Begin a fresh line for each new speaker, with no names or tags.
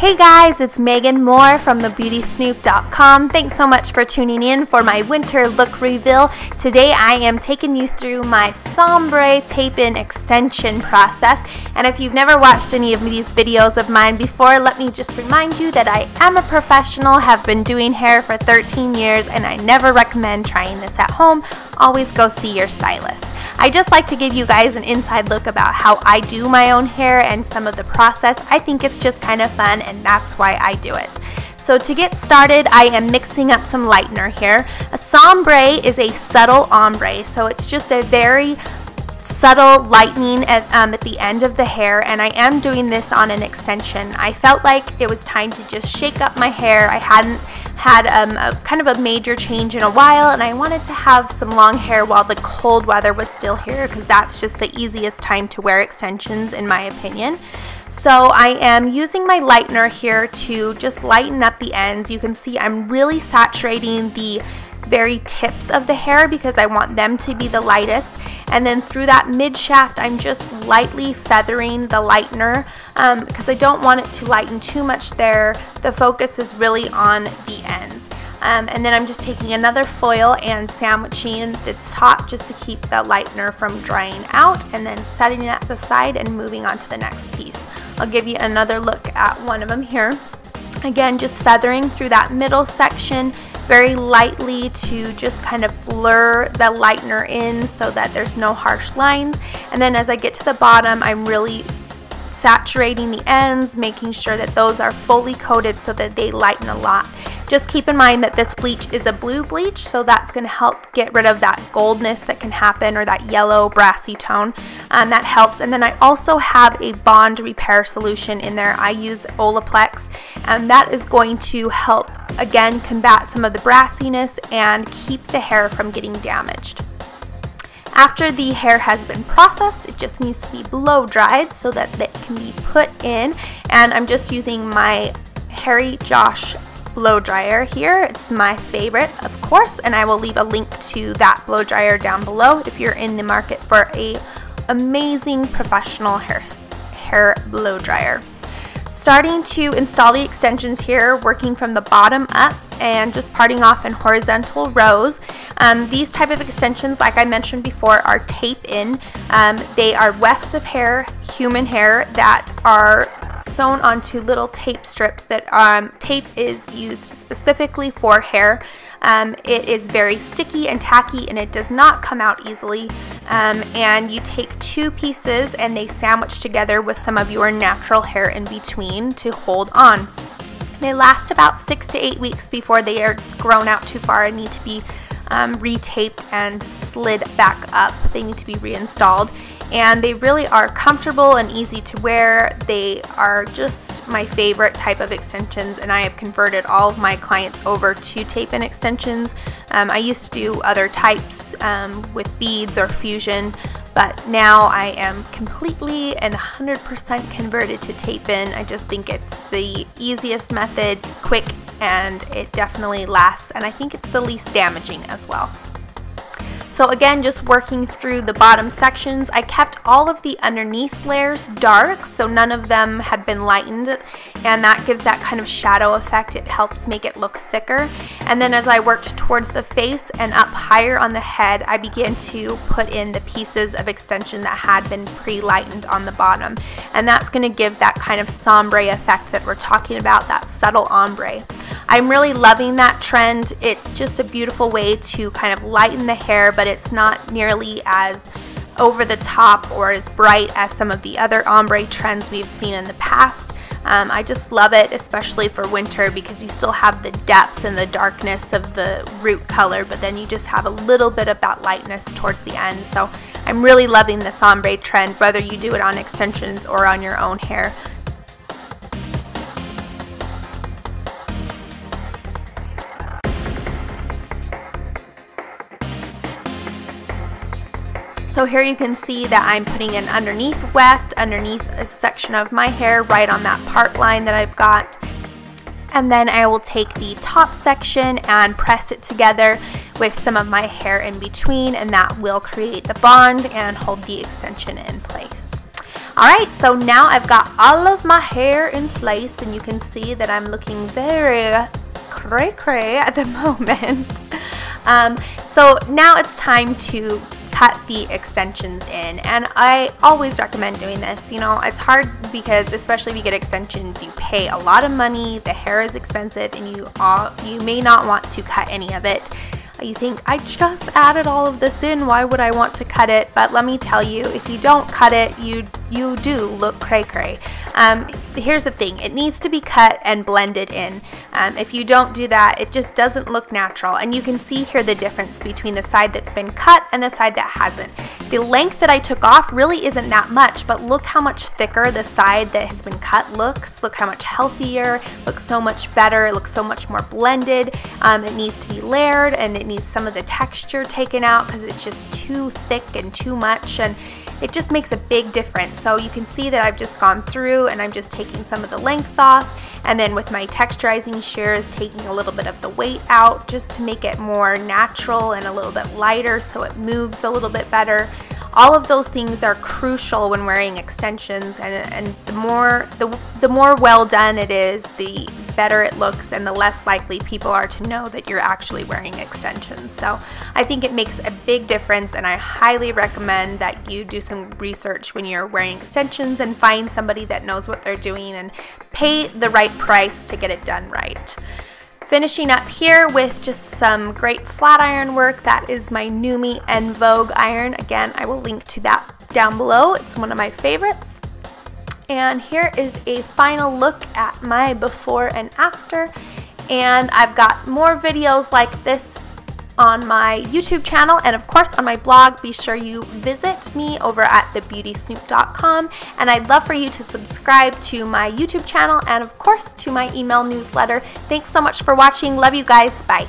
Hey guys, it's Megan Moore from thebeautysnoop.com. Thanks so much for tuning in for my winter look reveal. Today I am taking you through my Sombre tape-in extension process. And if you've never watched any of these videos of mine before, let me just remind you that I am a professional, have been doing hair for 13 years, and I never recommend trying this at home. Always go see your stylist. I just like to give you guys an inside look about how I do my own hair and some of the process. I think it's just kind of fun, and that's why I do it. So to get started, I am mixing up some lightener here. A Sombre is a subtle ombre, so it's just a very subtle lightening at the end of the hair, and I am doing this on an extension. I felt like it was time to just shake up my hair. I hadn't had a kind of a major change in a while, and I wanted to have some long hair while the cold weather was still here, because that's just the easiest time to wear extensions in my opinion. So I am using my lightener here to just lighten up the ends. You can see I'm really saturating the very tips of the hair because I want them to be the lightest, and then through that mid shaft I'm just lightly feathering the lightener because I don't want it to lighten too much there. The focus is really on the ends. And then I'm just taking another foil and sandwiching the top just to keep the lightener from drying out, and then setting it at the side and moving on to the next piece. I'll give you another look at one of them here. Again, just feathering through that middle section very lightly to just kind of blur the lightener in so that there's no harsh lines. And then as I get to the bottom, I'm really saturating the ends, making sure that those are fully coated so that they lighten a lot. Just keep in mind that this bleach is a blue bleach, so that's going to help get rid of that goldness that can happen, or that yellow brassy tone. That helps. And then I also have a bond repair solution in there. I use Olaplex, and that is going to help again combat some of the brassiness and keep the hair from getting damaged. After the hair has been processed, it just needs to be blow dried so that it can be put in, and I'm just using my Harry Josh blow dryer here. It's my favorite, of course, and I will leave a link to that blow dryer down below if you're in the market for a amazing professional hair blow dryer. Starting to install the extensions here, working from the bottom up and just parting off in horizontal rows. These type of extensions, like I mentioned before, are tape-in. They are wefts of hair, human hair, that are sewn onto little tape strips. That tape is used specifically for hair. It is very sticky and tacky, and it does not come out easily. And you take two pieces and they sandwich together with some of your natural hair in between to hold on. They last about 6 to 8 weeks before they are grown out too far and need to be retaped and slid back up. They need to be reinstalled, and they really are comfortable and easy to wear. They are just my favorite type of extensions, and I have converted all of my clients over to tape-in extensions. I used to do other types with beads or fusion, but now I am completely and 100% converted to tape-in. I just think it's the easiest method, quick, and it definitely lasts, and I think it's the least damaging as well. So again, just working through the bottom sections, I kept all of the underneath layers dark, so none of them had been lightened, and that gives that kind of shadow effect. It helps make it look thicker. And then as I worked towards the face and up higher on the head, I began to put in the pieces of extension that had been pre-lightened on the bottom, and that's going to give that kind of sombre effect that we're talking about, that subtle ombre. I'm really loving that trend. It's just a beautiful way to kind of lighten the hair, but it's not nearly as over the top or as bright as some of the other ombre trends we've seen in the past. I just love it, especially for winter, because you still have the depth and the darkness of the root color, but then you just have a little bit of that lightness towards the end. So I'm really loving the ombre trend, whether you do it on extensions or on your own hair. So here you can see that I'm putting an underneath weft underneath a section of my hair right on that part line that I've got. And then I will take the top section and press it together with some of my hair in between, and that will create the bond and hold the extension in place. Alright, so now I've got all of my hair in place, and you can see that I'm looking very cray-cray at the moment. So now it's time to cut the extensions in, and I always recommend doing this. You know, it's hard because especially if you get extensions, you pay a lot of money, the hair is expensive, and you may not want to cut any of it. You think, I just added all of this in, why would I want to cut it? But let me tell you, if you don't cut it, you do look cray-cray. Here's the thing, it needs to be cut and blended in. If you don't do that, it just doesn't look natural. And you can see here the difference between the side that's been cut and the side that hasn't. The length that I took off really isn't that much, but look how much thicker the side that has been cut looks. Look how much healthier, looks so much better, it looks so much more blended. It needs to be layered, and it needs some of the texture taken out because it's just too thick and too much, and it just makes a big difference. So you can see that I've just gone through and I'm just taking some of the length off, and then with my texturizing shears taking a little bit of the weight out just to make it more natural and a little bit lighter so it moves a little bit better. All of those things are crucial when wearing extensions, and the more well done it is, the better it looks, and the less likely people are to know that you're actually wearing extensions. So I think it makes a big difference, and I highly recommend that you do some research when you're wearing extensions and find somebody that knows what they're doing and pay the right price to get it done right. Finishing up here with just some great flat iron work. That is my Numi En Vogue iron. Again, I will link to that down below. It's one of my favorites. And here is a final look at my before and after. And I've got more videos like this on my YouTube channel, and of course on my blog. Be sure you visit me over at thebeautysnoop.com, and I'd love for you to subscribe to my YouTube channel and of course to my email newsletter. Thanks so much for watching. Love you guys. Bye.